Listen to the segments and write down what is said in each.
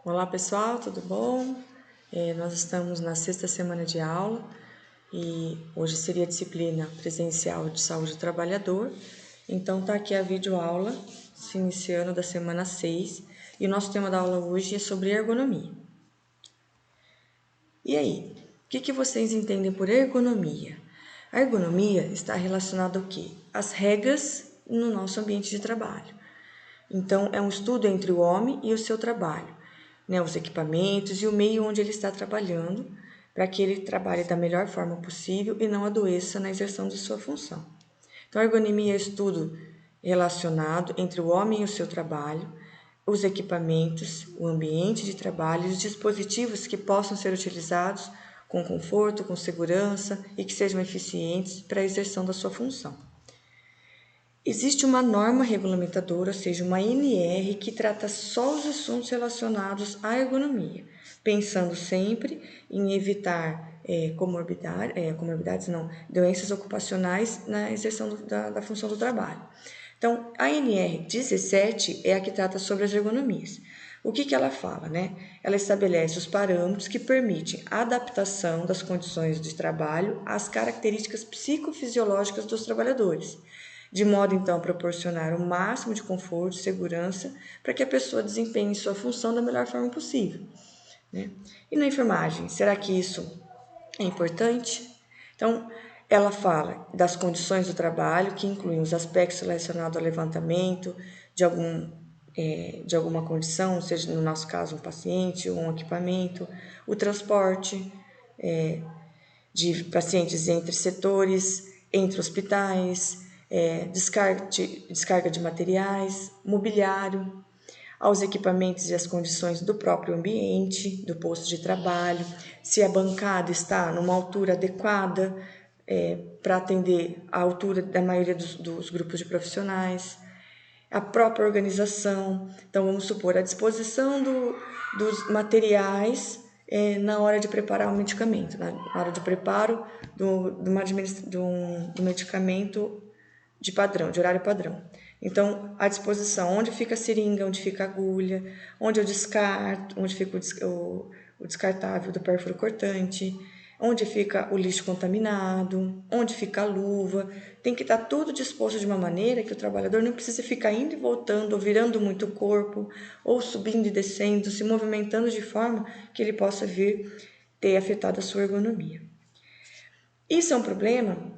Olá pessoal, tudo bom? Nós estamos na sexta semana de aula e hoje seria a disciplina presencial de saúde do trabalhador. Então tá aqui a videoaula se iniciando da semana 6 e o nosso tema da aula hoje é sobre ergonomia. E aí, o que vocês entendem por ergonomia? A ergonomia está relacionada ao quê? As regras no nosso ambiente de trabalho. Então, é um estudo entre o homem e o seu trabalho, né, os equipamentos e o meio onde ele está trabalhando, para que ele trabalhe da melhor forma possível e não adoeça na exerção de sua função. Então, a ergonomia é um estudo relacionado entre o homem e o seu trabalho, os equipamentos, o ambiente de trabalho e os dispositivos que possam ser utilizados com conforto, com segurança e que sejam eficientes para a exerção da sua função. Existe uma norma regulamentadora, ou seja, uma NR, que trata só os assuntos relacionados à ergonomia, pensando sempre em evitar doenças ocupacionais na exerção da função do trabalho. Então, a NR 17 é a que trata sobre as ergonomias. O que ela fala, né? Ela estabelece os parâmetros que permitem a adaptação das condições de trabalho às características psicofisiológicas dos trabalhadores, de modo então a proporcionar o máximo de conforto e segurança para que a pessoa desempenhe sua função da melhor forma possível, né? E na enfermagem, será que isso é importante? Então, ela fala das condições do trabalho, que incluem os aspectos relacionados ao levantamento de alguma condição, seja no nosso caso um paciente ou um equipamento, o transporte de pacientes entre setores, entre hospitais, descarga de materiais, mobiliário, aos equipamentos e às condições do próprio ambiente, do posto de trabalho, se a bancada está numa altura adequada para atender a altura da maioria dos grupos de profissionais, a própria organização. Então, vamos supor, a disposição dos materiais na hora de preparar o medicamento, na hora de preparo do medicamento de padrão, de horário padrão. Então, a disposição, onde fica a seringa, onde fica a agulha, onde eu descarto, onde fica o descartável do pérfuro cortante, onde fica o lixo contaminado, onde fica a luva. Tem que estar tudo disposto de uma maneira que o trabalhador não precise ficar indo e voltando, ou virando muito o corpo, ou subindo e descendo, se movimentando de forma que ele possa vir ter afetado a sua ergonomia. Isso é um problema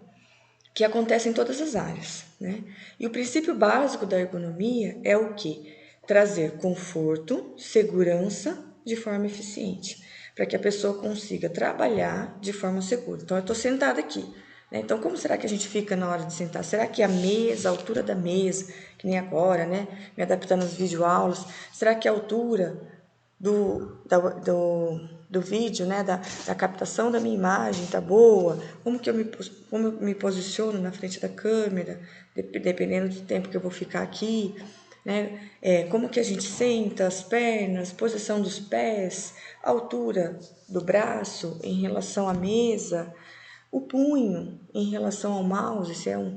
que acontece em todas as áreas, né? E o princípio básico da ergonomia é o quê? Trazer conforto, segurança de forma eficiente, para que a pessoa consiga trabalhar de forma segura. Então, eu estou sentada aqui, né? Então, como será que a gente fica na hora de sentar? Será que a mesa, a altura da mesa, que nem agora, né? Me adaptando às videoaulas, será que a altura do vídeo, né, da captação da minha imagem tá boa, como eu me posiciono na frente da câmera, dependendo do tempo que eu vou ficar aqui, né, como que a gente senta, as pernas, posição dos pés, altura do braço em relação à mesa, o punho em relação ao mouse, se é um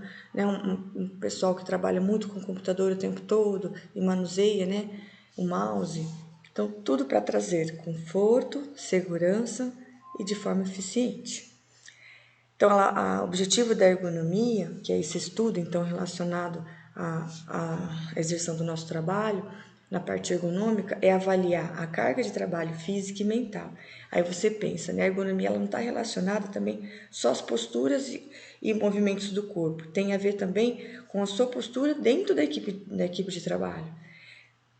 pessoal que trabalha muito com o computador o tempo todo e manuseia, né, o mouse. Então, tudo para trazer conforto, segurança e de forma eficiente. Então, o objetivo da ergonomia, que é esse estudo então relacionado à exerção do nosso trabalho, na parte ergonômica, é avaliar a carga de trabalho física e mental. Aí você pensa, né? A ergonomia ela não está relacionada também só às posturas e movimentos do corpo, tem a ver também com a sua postura dentro da equipe de trabalho.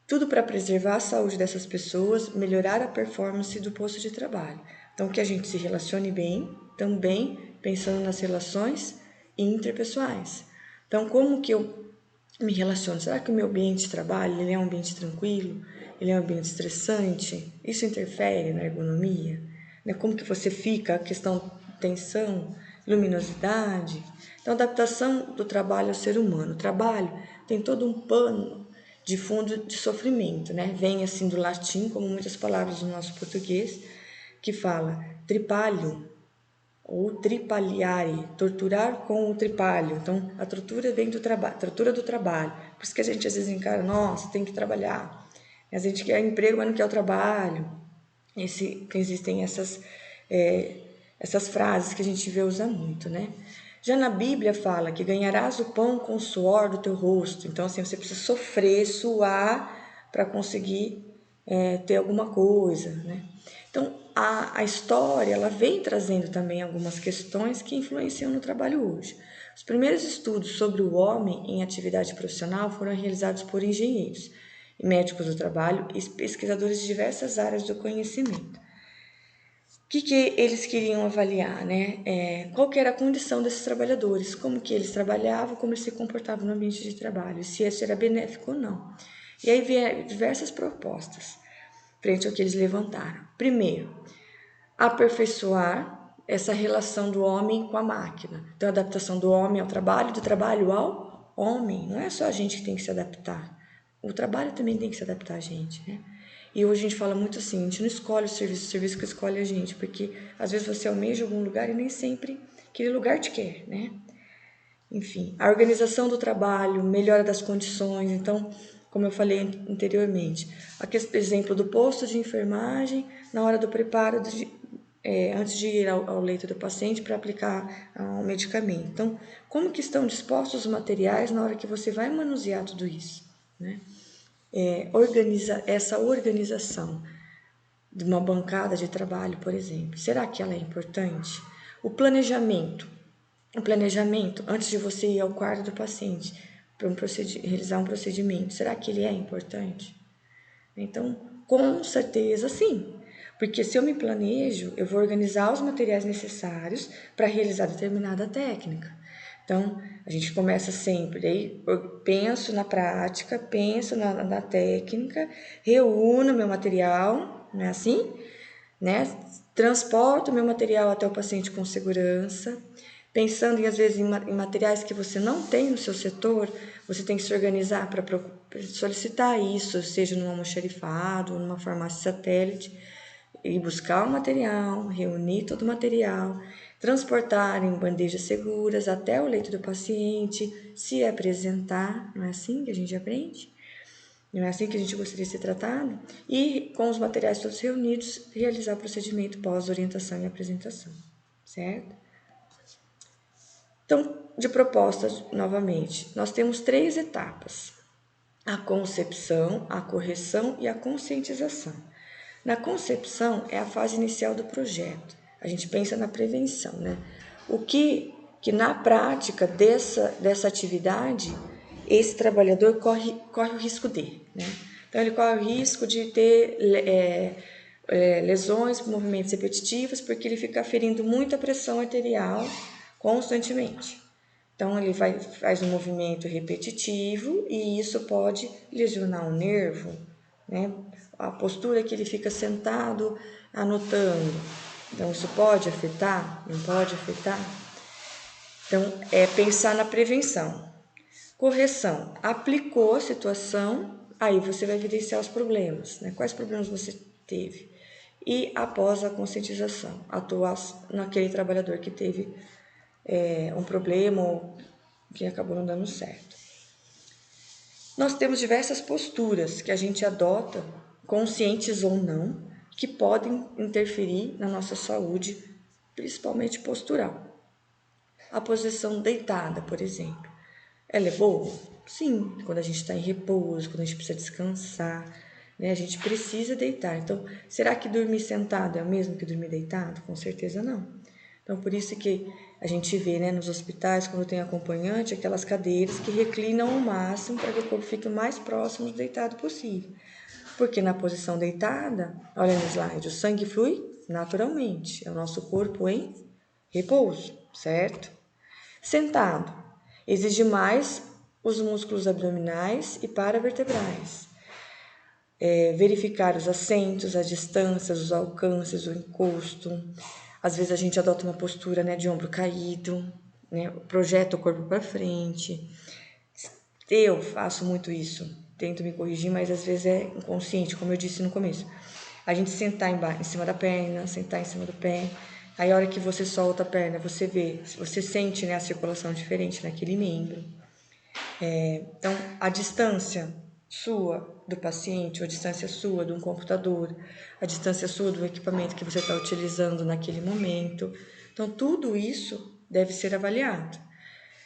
Tudo para preservar a saúde dessas pessoas, melhorar a performance do posto de trabalho. Então, que a gente se relacione bem, também pensando nas relações interpessoais. Então, como que eu me relaciono? Será que o meu ambiente de trabalho ele é um ambiente tranquilo? Ele é um ambiente estressante? Isso interfere na ergonomia? Como que você fica? A questão de tensão, luminosidade. Então, adaptação do trabalho ao ser humano. O trabalho tem todo um pano de fundo de sofrimento, né? Vem assim do latim, como muitas palavras do nosso português, que fala tripalho ou tripaliare, torturar com o tripalho. Então, a tortura vem do trabalho, tortura do trabalho. Por isso que a gente às vezes encara, nossa, tem que trabalhar. A gente quer emprego, mas não quer o trabalho. Existem essas frases que a gente vê usar muito, né? Já na Bíblia fala que ganharás o pão com o suor do teu rosto. Então, assim, você precisa sofrer, suar para conseguir ter alguma coisa, né? Então, a história, ela vem trazendo também algumas questões que influenciam no trabalho hoje. Os primeiros estudos sobre o homem em atividade profissional foram realizados por engenheiros, médicos do trabalho e pesquisadores de diversas áreas do conhecimento. O que eles queriam avaliar, né? Qual que era a condição desses trabalhadores, como que eles trabalhavam, como eles se comportavam no ambiente de trabalho, e se isso era benéfico ou não. E aí vieram diversas propostas frente ao que eles levantaram. Primeiro, aperfeiçoar essa relação do homem com a máquina. Então, a adaptação do homem ao trabalho, do trabalho ao homem. Não é só a gente que tem que se adaptar. O trabalho também tem que se adaptar a gente, né? E hoje a gente fala muito assim, a gente não escolhe o serviço que escolhe a gente, porque às vezes você almeja algum lugar e nem sempre aquele lugar te quer, né? Enfim, a organização do trabalho, melhora das condições. Então, como eu falei anteriormente, aquele exemplo do posto de enfermagem na hora do preparo antes de ir ao leito do paciente para aplicar um medicamento. Então, como que estão dispostos os materiais na hora que você vai manusear tudo isso, né? Essa organização de uma bancada de trabalho, por exemplo, será que ela é importante? O planejamento, antes de você ir ao quarto do paciente para realizar um procedimento, será que ele é importante? Então, com certeza sim, porque se eu me planejo, eu vou organizar os materiais necessários para realizar determinada técnica. Então, a gente começa sempre, aí eu penso na prática, penso na técnica, reúno meu material, não é assim? Né? Transporto meu material até o paciente com segurança, pensando em, às vezes, em materiais que você não tem no seu setor, você tem que se organizar para solicitar isso, seja num almoxarifado ou numa farmácia satélite, e buscar o material, reunir todo o material, transportar em bandejas seguras até o leito do paciente, se apresentar, não é assim que a gente aprende? Não é assim que a gente gostaria de ser tratado? E, com os materiais todos reunidos, realizar o procedimento pós-orientação e apresentação, certo? Então, de propostas, novamente, nós temos 3 etapas: a concepção, a correção e a conscientização. Na concepção é a fase inicial do projeto. A gente pensa na prevenção, né? O que na prática dessa atividade esse trabalhador corre o risco de, né? Então ele corre o risco de ter lesões por movimentos repetitivos, porque ele fica ferindo muito a pressão arterial constantemente. Então ele faz um movimento repetitivo e isso pode lesionar o nervo, né? A postura que ele fica sentado anotando. Então isso pode afetar? Não pode afetar? Então é pensar na prevenção. Correção. Aplicou a situação, aí você vai evidenciar os problemas, né? Quais problemas você teve? E após a conscientização, atuar naquele trabalhador que teve um problema ou que acabou não dando certo. Nós temos diversas posturas que a gente adota, conscientes ou não, que podem interferir na nossa saúde, principalmente postural. A posição deitada, por exemplo, ela é boa? Sim, quando a gente está em repouso, quando a gente precisa descansar, né? A gente precisa deitar. Então, será que dormir sentado é o mesmo que dormir deitado? Com certeza não. Então, por isso que a gente vê, né, nos hospitais, quando tem acompanhante, aquelas cadeiras que reclinam ao máximo para que o corpo fique o mais próximo do deitado possível. Porque na posição deitada, olha no slide, o sangue flui naturalmente, é o nosso corpo em repouso, certo? Sentado, exige mais os músculos abdominais e paravertebrais. Verificar os assentos, as distâncias, os alcances, o encosto. Às vezes a gente adota uma postura, né, de ombro caído, né, projeta o corpo para frente. Eu faço muito isso, tento me corrigir, mas às vezes é inconsciente, como eu disse no começo. A gente sentar em cima da perna, sentar em cima do pé. Aí a hora que você solta a perna, você sente, né, a circulação diferente naquele membro. Então, a distância, sua do paciente, ou a distância sua de um computador, a distância sua do equipamento que você está utilizando naquele momento. Então, tudo isso deve ser avaliado.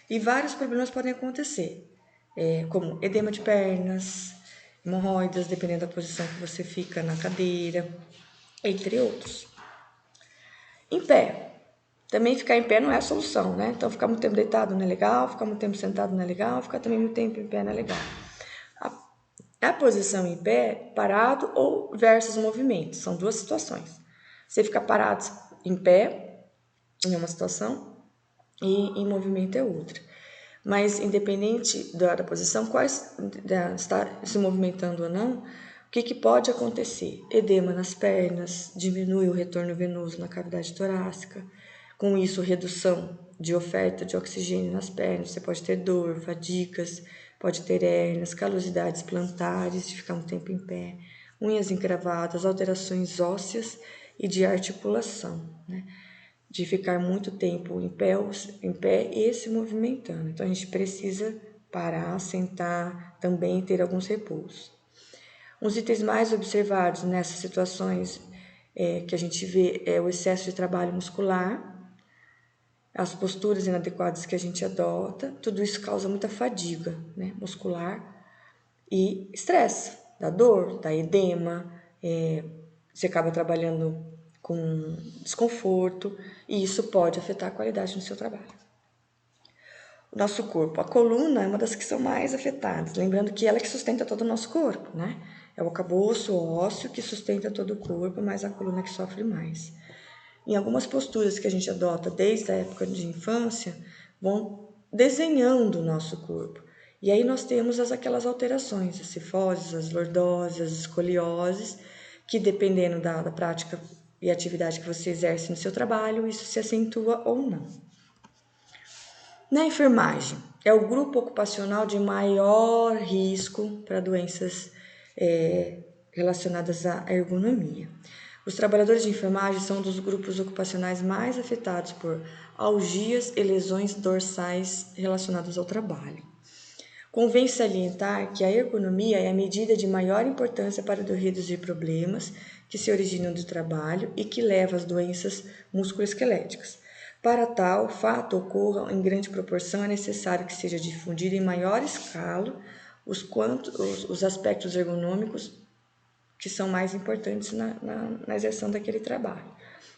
E vários problemas podem acontecer, como edema de pernas, hemorroidas, dependendo da posição que você fica na cadeira, entre outros. Em pé. Também ficar em pé não é a solução, né? Então, ficar muito tempo deitado não é legal, ficar muito tempo sentado não é legal, ficar também muito tempo em pé não é legal. A posição em pé, parado ou versus movimento, são duas situações. Você ficar parado em pé, em uma situação, e em movimento é outra. Mas, independente da posição, estar se movimentando ou não, o que pode acontecer? Edema nas pernas, diminui o retorno venoso na cavidade torácica, com isso, redução de oferta de oxigênio nas pernas, você pode ter dor, fadigas, pode ter hérnias, calosidades plantares, de ficar um tempo em pé, unhas encravadas, alterações ósseas e de articulação, né? De ficar muito tempo em pé e se movimentando. Então, a gente precisa parar, sentar, também ter alguns repousos. Os itens mais observados nessas situações que a gente vê é o excesso de trabalho muscular, as posturas inadequadas que a gente adota, tudo isso causa muita fadiga, né, muscular e estresse, dá dor, dá edema, você acaba trabalhando com desconforto e isso pode afetar a qualidade do seu trabalho. O nosso corpo, a coluna é uma das que são mais afetadas, lembrando que ela é que sustenta todo o nosso corpo, né? É o arcabouço ósseo que sustenta todo o corpo, mas a coluna é que sofre mais. Em algumas posturas que a gente adota desde a época de infância, vão desenhando o nosso corpo. E aí nós temos aquelas alterações, as cifoses, as lordoses, as escolioses, que dependendo da prática e atividade que você exerce no seu trabalho, isso se acentua ou não. Na enfermagem, é o grupo ocupacional de maior risco para doenças relacionadas à ergonomia. Os trabalhadores de enfermagem são um dos grupos ocupacionais mais afetados por algias e lesões dorsais relacionadas ao trabalho. Convém salientar que a ergonomia é a medida de maior importância para reduzir problemas que se originam do trabalho e que leva às doenças musculoesqueléticas. Para tal fato ocorra em grande proporção, é necessário que seja difundido em maior escala os aspectos ergonômicos que são mais importantes na exerção daquele trabalho.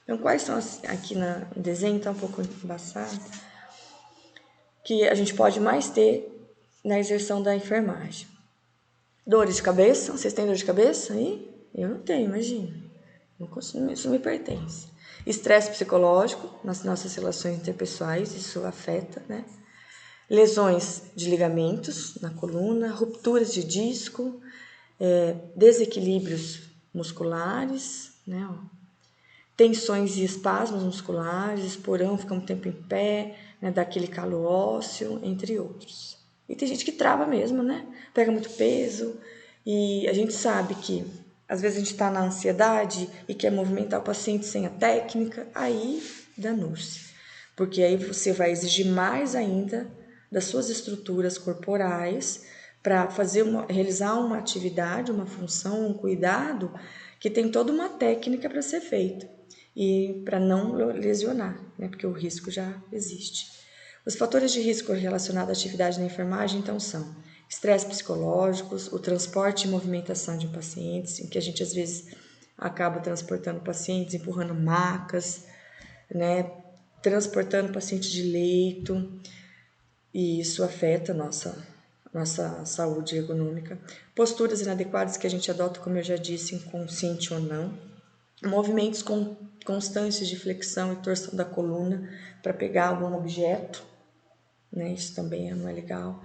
Então, quais são aqui no desenho, está um pouco embaçado, que a gente pode mais ter na exerção da enfermagem? Dores de cabeça, vocês têm dor de cabeça aí? Eu não tenho, imagina. Não consigo, isso me pertence. Estresse psicológico nas nossas relações interpessoais, isso afeta, né? Lesões de ligamentos na coluna, rupturas de disco, desequilíbrios musculares, né? Tensões e espasmos musculares, esporão, fica um tempo em pé, né? Dá aquele calo ósseo, entre outros. E tem gente que trava mesmo, né? Pega muito peso e a gente sabe que às vezes a gente está na ansiedade e quer movimentar o paciente sem a técnica, aí danou-se. Porque aí você vai exigir mais ainda das suas estruturas corporais para realizar uma atividade, uma função, um cuidado que tem toda uma técnica para ser feita e para não lesionar, né? Porque o risco já existe. Os fatores de risco relacionados à atividade na enfermagem, então, são estresse psicológicos, o transporte e movimentação de pacientes, em que a gente às vezes acaba transportando pacientes, empurrando macas, né? Transportando pacientes de leito, e isso afeta a nossa saúde ergonômica. Posturas inadequadas que a gente adota, como eu já disse, inconsciente ou não. Movimentos constantes de flexão e torção da coluna para pegar algum objeto, né? Isso também não é legal.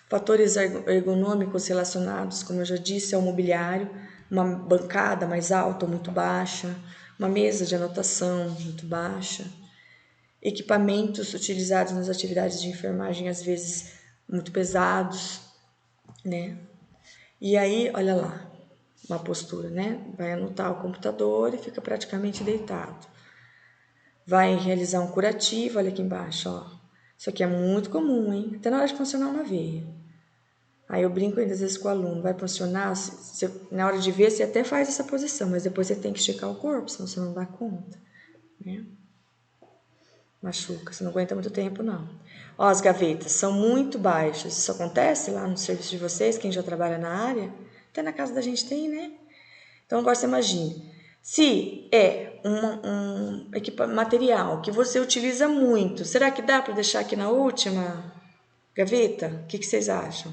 Fatores ergonômicos relacionados, como eu já disse, ao mobiliário, uma bancada mais alta ou muito baixa, uma mesa de anotação muito baixa, equipamentos utilizados nas atividades de enfermagem, às vezes muito pesados, né? E aí, olha lá, uma postura, né? Vai anotar o computador e fica praticamente deitado. Vai realizar um curativo, olha aqui embaixo, ó. Isso aqui é muito comum, hein? Até na hora de funcionar uma veia. Aí eu brinco ainda às vezes com o aluno, vai funcionar, na hora de ver você até faz essa posição, mas depois você tem que esticar o corpo, senão você não dá conta, né? Machuca, você não aguenta muito tempo, não. Ó, as gavetas são muito baixas, isso acontece lá no serviço de vocês, quem já trabalha na área, até na casa da gente tem, né? Então agora você imagine, se é um material que você utiliza muito, será que dá para deixar aqui na última gaveta? O que vocês acham?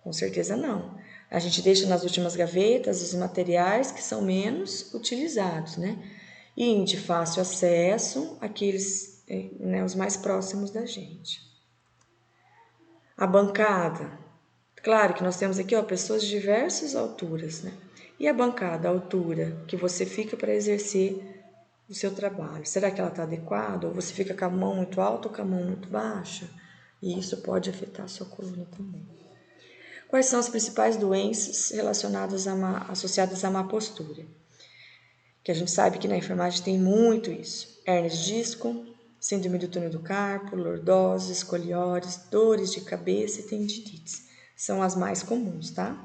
Com certeza não. A gente deixa nas últimas gavetas os materiais que são menos utilizados, né? E de fácil acesso, aqueles, né, os mais próximos da gente. A bancada. Claro que nós temos aqui, ó, pessoas de diversas alturas, né? E a bancada, a altura que você fica para exercer o seu trabalho. Será que ela está adequada? Ou você fica com a mão muito alta ou com a mão muito baixa? E isso pode afetar a sua coluna também. Quais são as principais doenças relacionadas associadas à má postura? Que a gente sabe que na enfermagem tem muito isso. Hérnia de disco, síndrome do túnel do carpo, lordose, escoliose, dores de cabeça e tendinites. São as mais comuns, tá?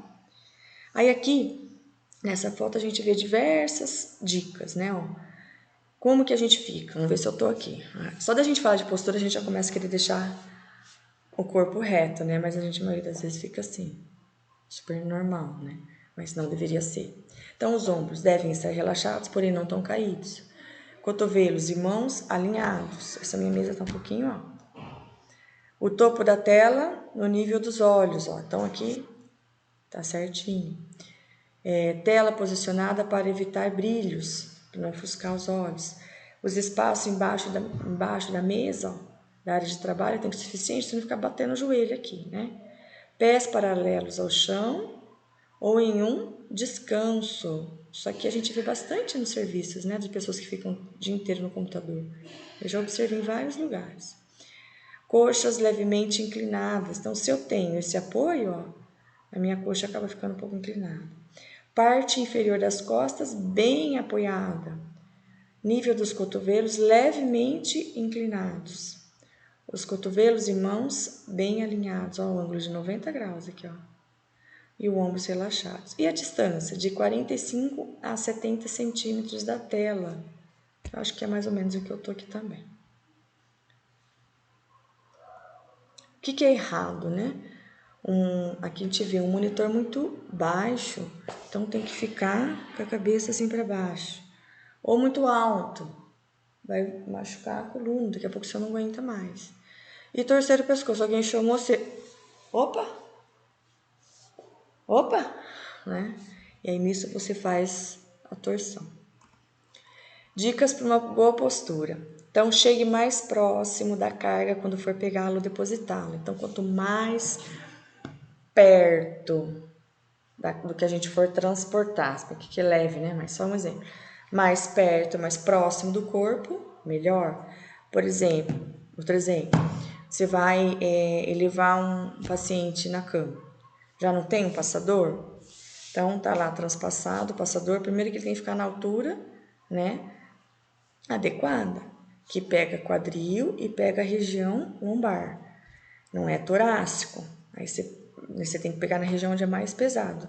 Aí aqui, nessa foto, a gente vê diversas dicas, né? Ó, como que a gente fica? Vamos ver se eu tô aqui. Só da gente falar de postura, a gente já começa a querer deixar o corpo reto, né? Mas a gente, a maioria das vezes, fica assim. Super normal, né? Mas não deveria ser. Então, os ombros devem estar relaxados, porém não tão caídos. Cotovelos e mãos alinhados. Essa minha mesa tá um pouquinho, ó. O topo da tela no nível dos olhos, ó. Então, aqui tá certinho. Tela posicionada para evitar brilhos, para não ofuscar os olhos. Os espaços embaixo da mesa, ó, da área de trabalho, tem que ser suficiente para não ficar batendo o joelho aqui, né? Pés paralelos ao chão ou em um descanso. Isso aqui a gente vê bastante nos serviços, né? De pessoas que ficam o dia inteiro no computador. Eu já observei em vários lugares. Coxas levemente inclinadas. Então, se eu tenho esse apoio, ó, a minha coxa acaba ficando um pouco inclinada. Parte inferior das costas bem apoiada. Nível dos cotovelos levemente inclinados. Os cotovelos e mãos bem alinhados, ó, o ângulo de 90 graus aqui, ó. E o ombros relaxados. E a distância de 45 a 70 centímetros da tela. Eu acho que é mais ou menos o que eu tô aqui também. O que é errado, né? Aqui a gente vê um monitor muito baixo, então tem que ficar com a cabeça assim para baixo. Ou muito alto, vai machucar a coluna, daqui a pouco você não aguenta mais. E torcer o pescoço, alguém chamou você. Opa! Opa! Né? E aí nisso você faz a torção. Dicas para uma boa postura. Então, chegue mais próximo da carga quando for pegá-lo ou depositá-lo. Então, quanto mais perto do que a gente for transportar, para que leve, né? Mas só um exemplo. Mais perto, mais próximo do corpo, melhor. Por exemplo, outro exemplo. Você vai elevar um paciente na cama. Já não tem um passador? Então, tá lá transpassado o passador. Primeiro que ele tem que ficar na altura, né? Adequada, que pega quadril e pega a região lombar. Não é torácico. Aí você tem que pegar na região onde é mais pesado.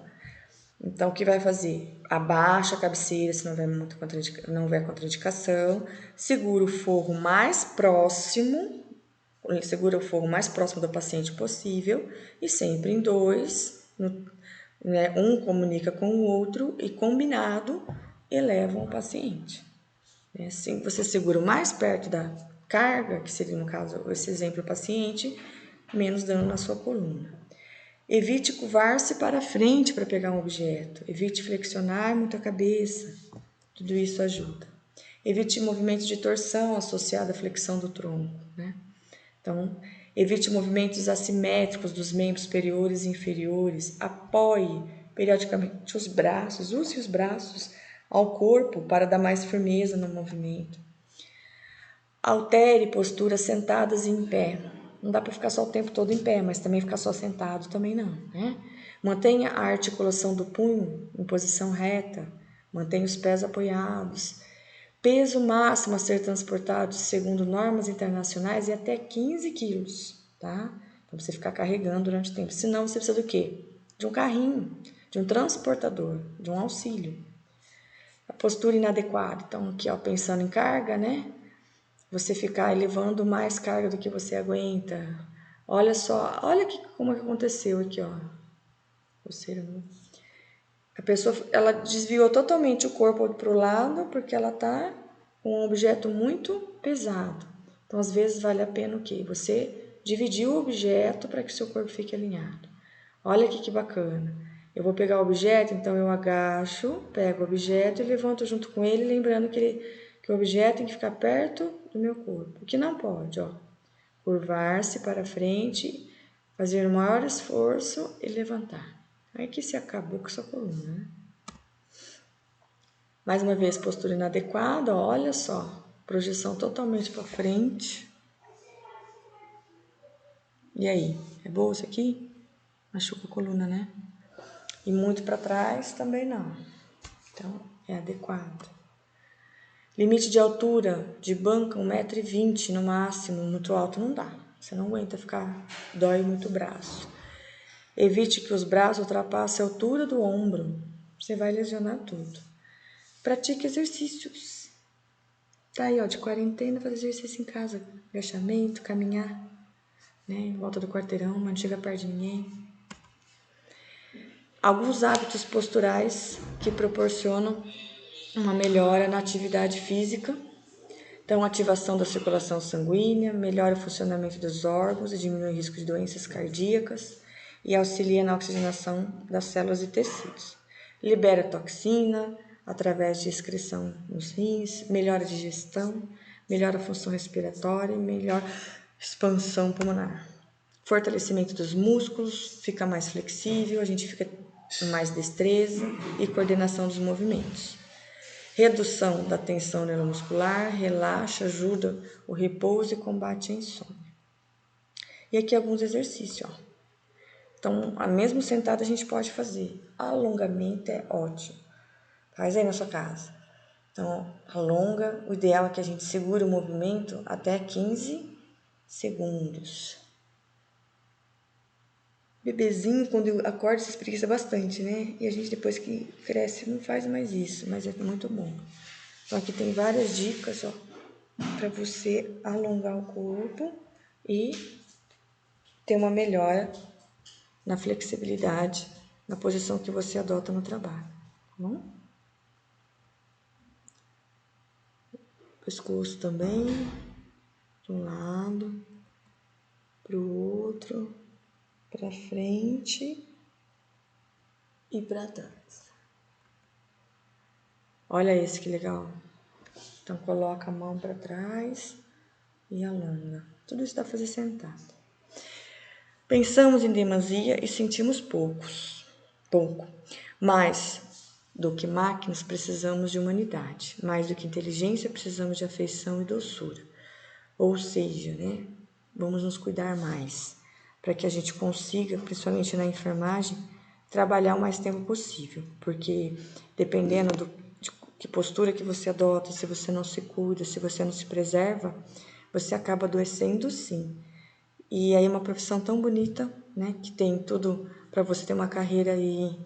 Então, o que vai fazer? Abaixa a cabeceira se não houver contraindicação. Segura o forro mais próximo. Segura o forro mais próximo do paciente possível. E sempre em dois. Né? Um comunica com o outro e combinado elevam o paciente. Assim, você segura o mais perto da carga, que seria no caso esse exemplo do paciente, menos dano na sua coluna. Evite curvar-se para frente para pegar um objeto. Evite flexionar muito a cabeça. Tudo isso ajuda. Evite movimentos de torção associado à flexão do tronco, né? Então, evite movimentos assimétricos dos membros superiores e inferiores. Apoie periodicamente os braços. Use os braços ao corpo para dar mais firmeza no movimento. Altere posturas sentadas e em pé. Não dá para ficar só o tempo todo em pé, mas também ficar só sentado também não, né? Mantenha a articulação do punho em posição reta. Mantenha os pés apoiados. Peso máximo a ser transportado segundo normas internacionais é até 15 quilos, tá? Então, você ficar carregando durante o tempo. Senão, você precisa do quê? De um carrinho, de um transportador, de um auxílio. A postura inadequada. Então, aqui, ó, pensando em carga, né? Você ficar elevando mais carga do que você aguenta. Olha só, olha como que aconteceu aqui, ó. A pessoa, ela desviou totalmente o corpo para o lado porque ela tá com um objeto muito pesado. Então, às vezes, vale a pena o quê? Você dividir o objeto para que o seu corpo fique alinhado. Olha aqui que bacana. Eu vou pegar o objeto, então eu agacho, pego o objeto e levanto junto com ele, lembrando que o objeto tem que ficar perto do meu corpo. O que não pode, ó. Curvar-se para frente, fazer o maior esforço e levantar. Aí que se acabou com sua coluna, né? Mais uma vez, postura inadequada, olha só. Projeção totalmente para frente. E aí, é boa isso aqui? Machuca a coluna, né? E muito para trás também não. Então, é adequado. Limite de altura de banca, 1,20 m no máximo. Muito alto não dá. Você não aguenta ficar, dói muito o braço. Evite que os braços ultrapassem a altura do ombro. Você vai lesionar tudo. Pratique exercícios. Tá aí, ó, de quarentena, fazer exercício em casa. Agachamento, caminhar, né? Em volta do quarteirão, mas não chega perto de ninguém. Alguns hábitos posturais que proporcionam uma melhora na atividade física. Então, ativação da circulação sanguínea, melhora o funcionamento dos órgãos e diminui o risco de doenças cardíacas e auxilia na oxigenação das células e tecidos. Libera toxina através de excreção nos rins, melhora a digestão, melhora a função respiratória e melhora a expansão pulmonar. Fortalecimento dos músculos, fica mais flexível, a gente fica com mais destreza e coordenação dos movimentos. Redução da tensão neuromuscular, relaxa, ajuda o repouso e combate a insônia. E aqui alguns exercícios, ó. Então, mesmo sentado a gente pode fazer. Alongamento é ótimo. Faz aí na sua casa. Então, alonga. O ideal é que a gente segure o movimento até 15 segundos. Bebezinho, quando acorda, se espreguiça bastante, né? E a gente, depois que cresce, não faz mais isso, mas é muito bom. Então, aqui tem várias dicas, ó, para você alongar o corpo e ter uma melhora na flexibilidade, na posição que você adota no trabalho, tá bom? Pescoço também, de um lado, para o outro, para frente e para trás. Olha esse que legal. Então, coloca a mão para trás e alonga. Tudo isso dá para fazer sentado. Pensamos em demasia e sentimos pouco. Mais do que máquinas, precisamos de humanidade. Mais do que inteligência, precisamos de afeição e doçura. Ou seja, né, vamos nos cuidar mais, para que a gente consiga, principalmente na enfermagem, trabalhar o mais tempo possível. Porque dependendo de que postura que você adota, se você não se cuida, se você não se preserva, você acaba adoecendo sim. E aí é uma profissão tão bonita, né, que tem tudo para você ter uma carreira aí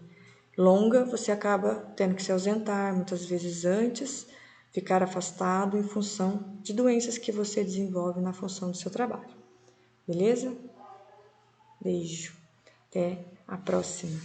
longa, você acaba tendo que se ausentar muitas vezes antes, ficar afastado em função de doenças que você desenvolve na função do seu trabalho. Beleza? Beijo. Até a próxima.